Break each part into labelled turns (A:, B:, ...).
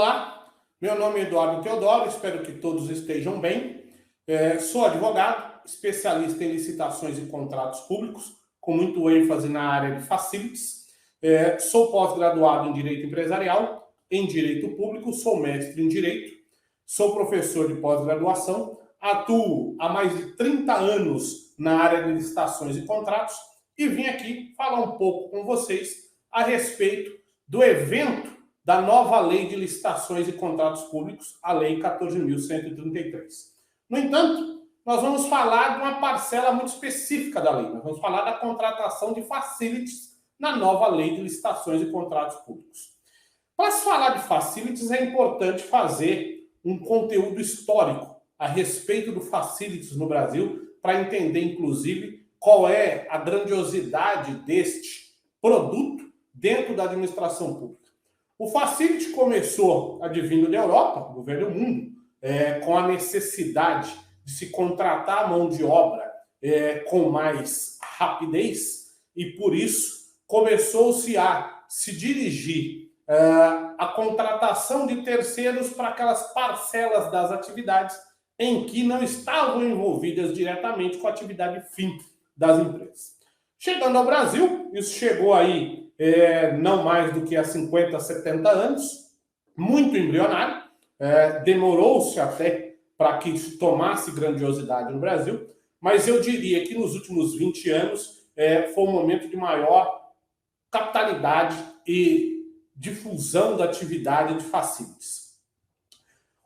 A: Olá, meu nome é Eduardo Teodoro, espero que todos estejam bem. Sou advogado, especialista em licitações e contratos públicos, com muito ênfase na área de facilities. Sou pós-graduado em Direito Empresarial, em Direito Público, sou mestre em Direito, sou professor de pós-graduação, atuo há mais de 30 anos na área de licitações e contratos e vim aqui falar um pouco com vocês a respeito do evento da nova Lei de Licitações e Contratos Públicos, a Lei 14.133. No entanto, nós vamos falar de uma parcela muito específica da lei. Nós vamos falar da contratação de facilities na nova Lei de Licitações e Contratos Públicos. Para se falar de facilities, é importante fazer um conteúdo histórico a respeito do facilities no Brasil, para entender, inclusive, qual é a grandiosidade deste produto dentro da administração pública. O facility começou advindo da Europa, do velho mundo, com a necessidade de se contratar a mão de obra com mais rapidez, e por isso começou-se a se dirigir a contratação de terceiros para aquelas parcelas das atividades em que não estavam envolvidas diretamente com a atividade fim das empresas. Chegando ao Brasil, isso chegou aí não mais do que há 50, 70 anos, muito embrionário, demorou-se até para que isso tomasse grandiosidade no Brasil, mas eu diria que nos últimos 20 anos foi um momento de maior capitalidade e difusão da atividade de facilities.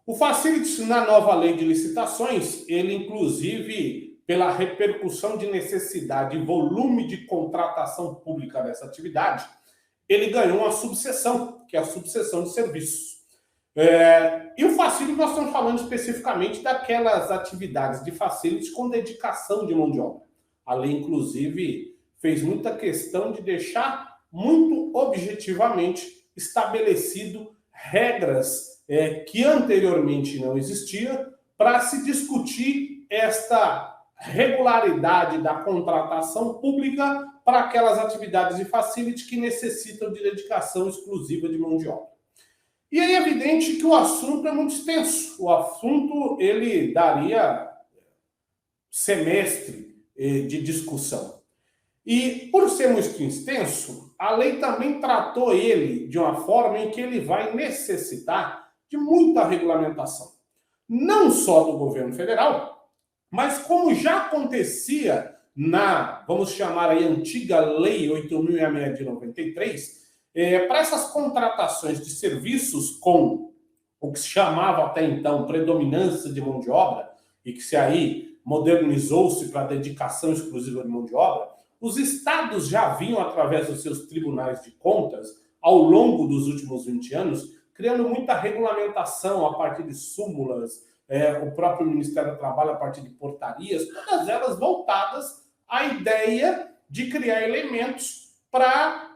A: O facilities na nova lei de licitações, ele inclusive, pela repercussão de necessidade e volume de contratação pública dessa atividade, ele ganhou uma subseção, que é a subseção de serviços. E o facilities, nós estamos falando especificamente daquelas atividades de facilities com dedicação de mão de obra. A lei, inclusive, fez muita questão de deixar muito objetivamente estabelecido regras que anteriormente não existiam para se discutir esta regularidade da contratação pública para aquelas atividades de facility que necessitam de dedicação exclusiva de mão de obra. E é evidente que o assunto é muito extenso. O assunto, ele daria semestre de discussão. E, por ser muito extenso, a lei também tratou ele de uma forma em que ele vai necessitar de muita regulamentação. Não só do governo federal, mas como já acontecia na, vamos chamar aí, antiga Lei 8.066 de 93, para essas contratações de serviços com o que se chamava até então predominância de mão de obra, e que se aí modernizou-se para dedicação exclusiva de mão de obra, os estados já vinham, através dos seus tribunais de contas, ao longo dos últimos 20 anos, criando muita regulamentação a partir de súmulas, o próprio Ministério do Trabalho a partir de portarias, todas elas voltadas à ideia de criar elementos para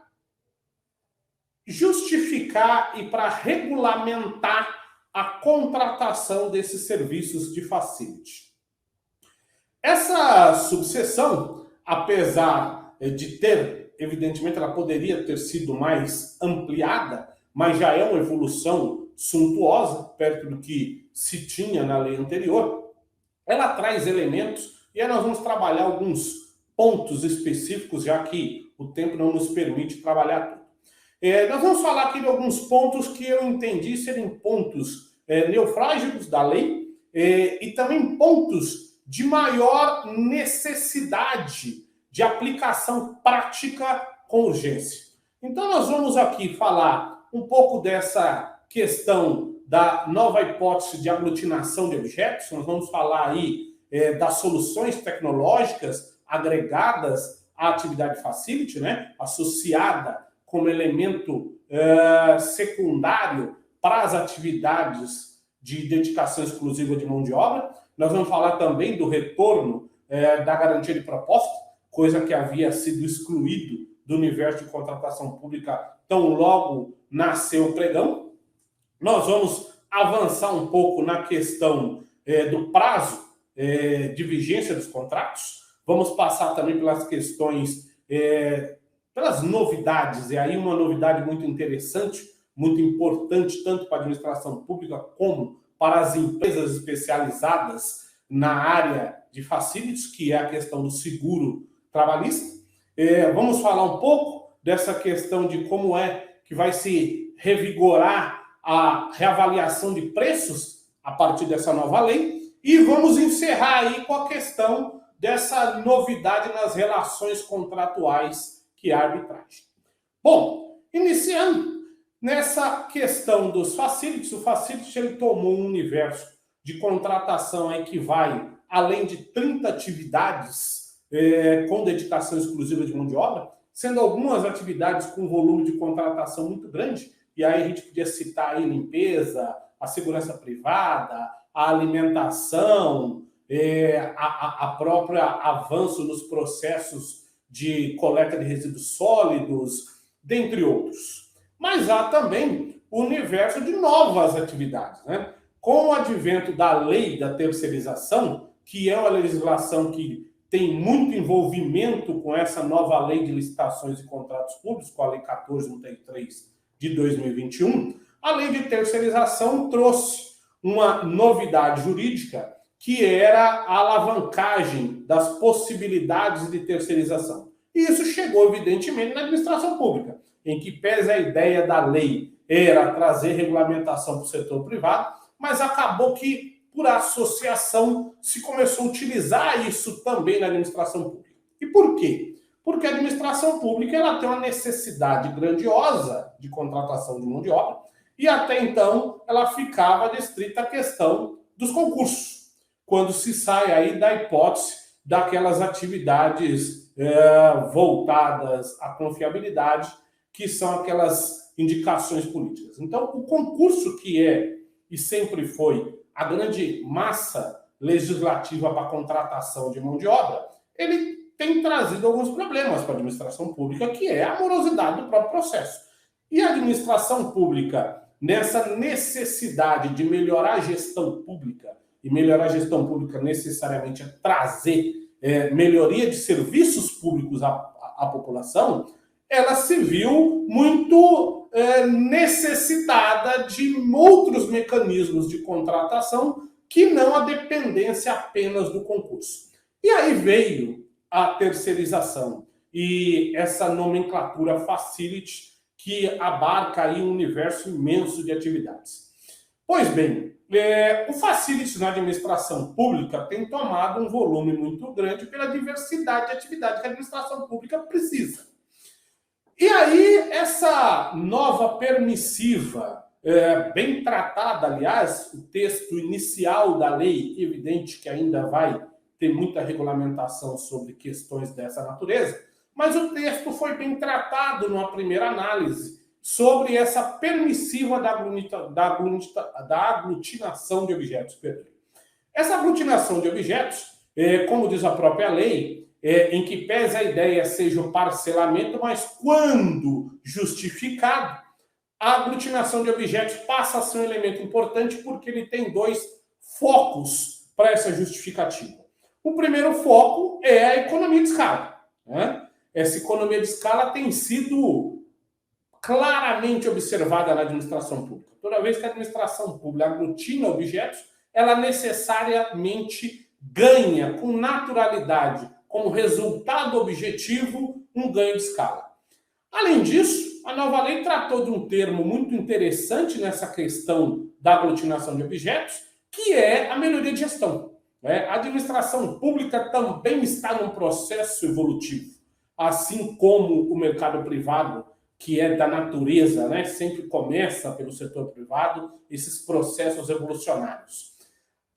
A: justificar e para regulamentar a contratação desses serviços de facility. Essa subseção, apesar de ter, evidentemente, ela poderia ter sido mais ampliada, mas já é uma evolução suntuosa, perto do que se tinha na lei anterior, ela traz elementos, e aí nós vamos trabalhar alguns pontos específicos, já que o tempo não nos permite trabalhar tudo. Nós vamos falar aqui de alguns pontos que eu entendi serem pontos neofrágicos da lei, e também pontos de maior necessidade de aplicação prática com urgência. Então nós vamos aqui falar um pouco dessa questão da nova hipótese de aglutinação de objetos. Nós vamos falar aí das soluções tecnológicas agregadas à atividade facility, né? Associada como elemento secundário para as atividades de dedicação exclusiva de mão de obra. Nós vamos falar também do retorno da garantia de proposta, coisa que havia sido excluído do universo de contratação pública tão logo nasceu o pregão. Nós vamos avançar um pouco na questão do prazo de vigência dos contratos. Vamos passar também pelas questões, pelas novidades, e aí uma novidade muito interessante, muito importante tanto para a administração pública como para as empresas especializadas na área de facilities, que é a questão do seguro trabalhista. Vamos falar um pouco dessa questão de como é que vai se revigorar a reavaliação de preços a partir dessa nova lei. E vamos encerrar aí com a questão dessa novidade nas relações contratuais, que é a arbitragem. Bom, iniciando nessa questão dos facilities, o facilities ele tomou um universo de contratação aí que vai além de 30 atividades com dedicação exclusiva de mão de obra, sendo algumas atividades com volume de contratação muito grande, e aí a gente podia citar aí limpeza, a segurança privada, a alimentação, a própria avanço nos processos de coleta de resíduos sólidos, dentre outros. Mas há também o universo de novas atividades, né? Com o advento da lei da terceirização, que é uma legislação que tem muito envolvimento com essa nova lei de licitações e contratos públicos, com a lei 14.133 de 2021, a lei de terceirização trouxe uma novidade jurídica que era a alavancagem das possibilidades de terceirização. E isso chegou, evidentemente, na administração pública, em que pese a ideia da lei era trazer regulamentação para o setor privado, mas acabou que, por associação, se começou a utilizar isso também na administração pública. E por quê? Porque a administração pública ela tem uma necessidade grandiosa de contratação de mão de obra, e até então ela ficava restrita à questão dos concursos, quando se sai aí da hipótese daquelas atividades voltadas à confiabilidade, que são aquelas indicações políticas. Então, o concurso, que é e sempre foi a grande massa legislativa para a contratação de mão de obra, ele tem trazido alguns problemas para a administração pública, que é a morosidade do próprio processo. E a administração pública, nessa necessidade de melhorar a gestão pública, e melhorar a gestão pública necessariamente é trazer melhoria de serviços públicos à população, ela se viu muito necessitada de outros mecanismos de contratação que não a dependência apenas do concurso. E aí veio a terceirização e essa nomenclatura facility que abarca aí um universo imenso de atividades. Pois bem, o facility na administração pública tem tomado um volume muito grande pela diversidade de atividade que a administração pública precisa. E aí, essa nova permissiva, bem tratada, aliás, o texto inicial da lei, evidente que ainda vai ter muita regulamentação sobre questões dessa natureza, mas o texto foi bem tratado numa primeira análise sobre essa permissiva da aglutinação de objetos. Essa aglutinação de objetos, como diz a própria lei, em que pese a ideia seja o parcelamento, mas quando justificado, a aglutinação de objetos passa a ser um elemento importante porque ele tem dois focos para essa justificativa. O primeiro foco é a economia de escala, né? Essa economia de escala tem sido claramente observada na administração pública. Toda vez que a administração pública aglutina objetos, ela necessariamente ganha com naturalidade, como resultado objetivo, um ganho de escala. Além disso, a nova lei tratou de um termo muito interessante nessa questão da aglutinação de objetos, que é a melhoria de gestão. A administração pública também está num processo evolutivo, assim como o mercado privado, que é da natureza, né? Sempre começa pelo setor privado, esses processos evolucionários.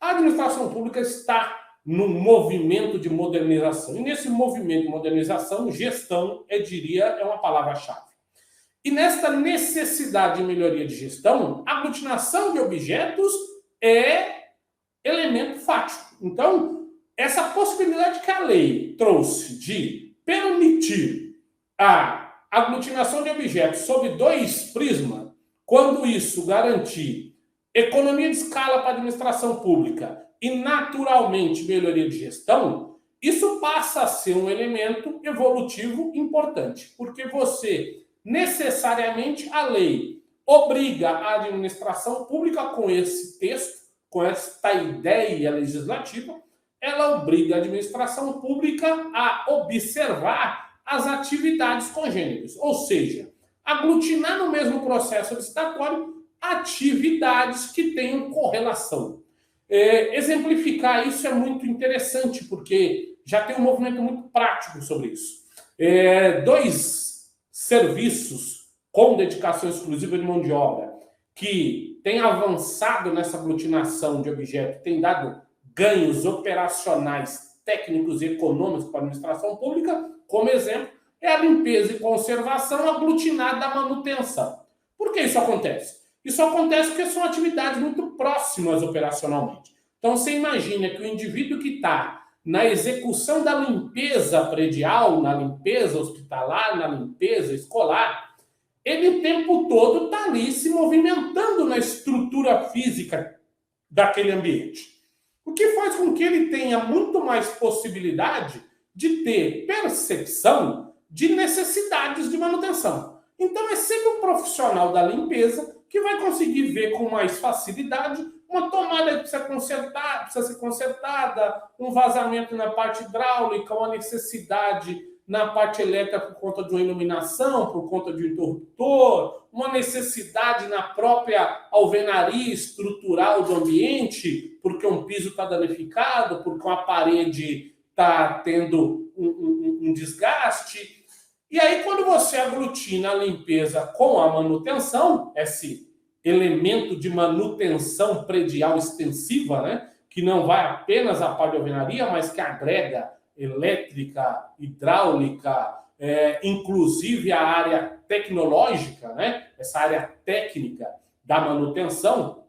A: A administração pública está num movimento de modernização. E nesse movimento de modernização, gestão, eu diria, é uma palavra-chave. E nesta necessidade de melhoria de gestão, a aglutinação de objetos é elemento fático. Então, essa possibilidade que a lei trouxe de permitir a aglutinação de objetos sob dois prismas, quando isso garantir economia de escala para a administração pública e, naturalmente, melhoria de gestão, isso passa a ser um elemento evolutivo importante, porque você, necessariamente, a lei obriga a administração pública com esse texto, com esta ideia legislativa, ela obriga a administração pública a observar as atividades congêneres, ou seja, aglutinar no mesmo processo licitatório atividades que tenham correlação. Exemplificar isso é muito interessante, porque já tem um movimento muito prático sobre isso. Dois serviços com dedicação exclusiva de mão de obra que têm avançado nessa aglutinação de objetos, têm dado ganhos operacionais, técnicos e econômicos para a administração pública, como exemplo, é a limpeza e conservação aglutinada à manutenção. Por que isso acontece? Isso acontece porque são atividades muito próximas operacionalmente. Então, você imagina que o indivíduo que está na execução da limpeza predial, na limpeza hospitalar, na limpeza escolar, ele o tempo todo está ali se movimentando na estrutura física daquele ambiente. O que faz com que ele tenha muito mais possibilidade de ter percepção de necessidades de manutenção. Então, é sempre o profissional da limpeza que vai conseguir ver com mais facilidade uma tomada que precisa ser consertada, um vazamento na parte hidráulica, uma necessidade na parte elétrica por conta de uma iluminação, por conta de um interruptor, uma necessidade na própria alvenaria estrutural do ambiente, porque um piso está danificado, porque uma parede está tendo um desgaste. E aí, quando você aglutina a limpeza com a manutenção, esse elemento de manutenção predial extensiva, né, que não vai apenas à parte de alvenaria, mas que agrega elétrica, hidráulica, inclusive a área tecnológica, né, essa área técnica da manutenção,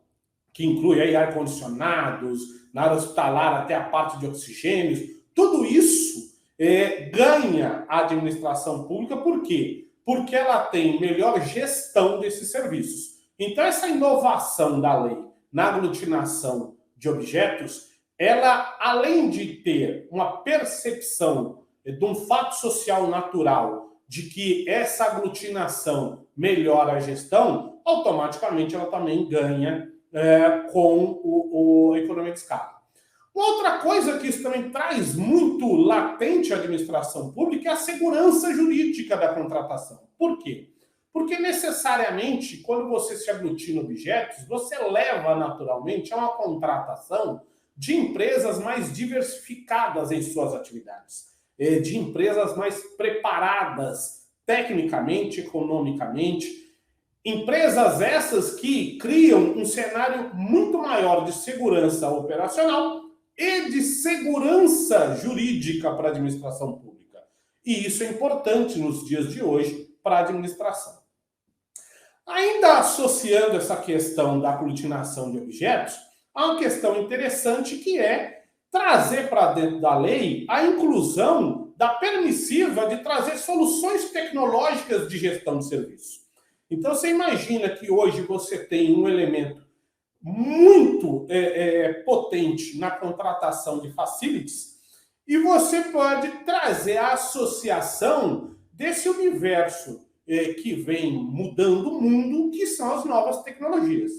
A: que inclui aí ar-condicionados, na área hospitalar até a parte de oxigênios, tudo isso ganha a administração pública. Por quê? Porque ela tem melhor gestão desses serviços. Então, essa inovação da lei na aglutinação de objetos, ela, além de ter uma percepção de um fato social natural de que essa aglutinação melhora a gestão, automaticamente ela também ganha com a economia de escala. Uma outra coisa que isso também traz muito latente à administração pública é a segurança jurídica da contratação. Por quê? Porque necessariamente, quando você se aglutina objetos, você leva naturalmente a uma contratação de empresas mais diversificadas em suas atividades, de empresas mais preparadas tecnicamente, economicamente, empresas essas que criam um cenário muito maior de segurança operacional e de segurança jurídica para a administração pública. E isso é importante nos dias de hoje para a administração. Ainda associando essa questão da aglutinação de objetos, há uma questão interessante que é trazer para dentro da lei a inclusão da permissiva de trazer soluções tecnológicas de gestão de serviço. Então, você imagina que hoje você tem um elemento muito potente na contratação de facilities e você pode trazer a associação desse universo que vem mudando o mundo, que são as novas tecnologias.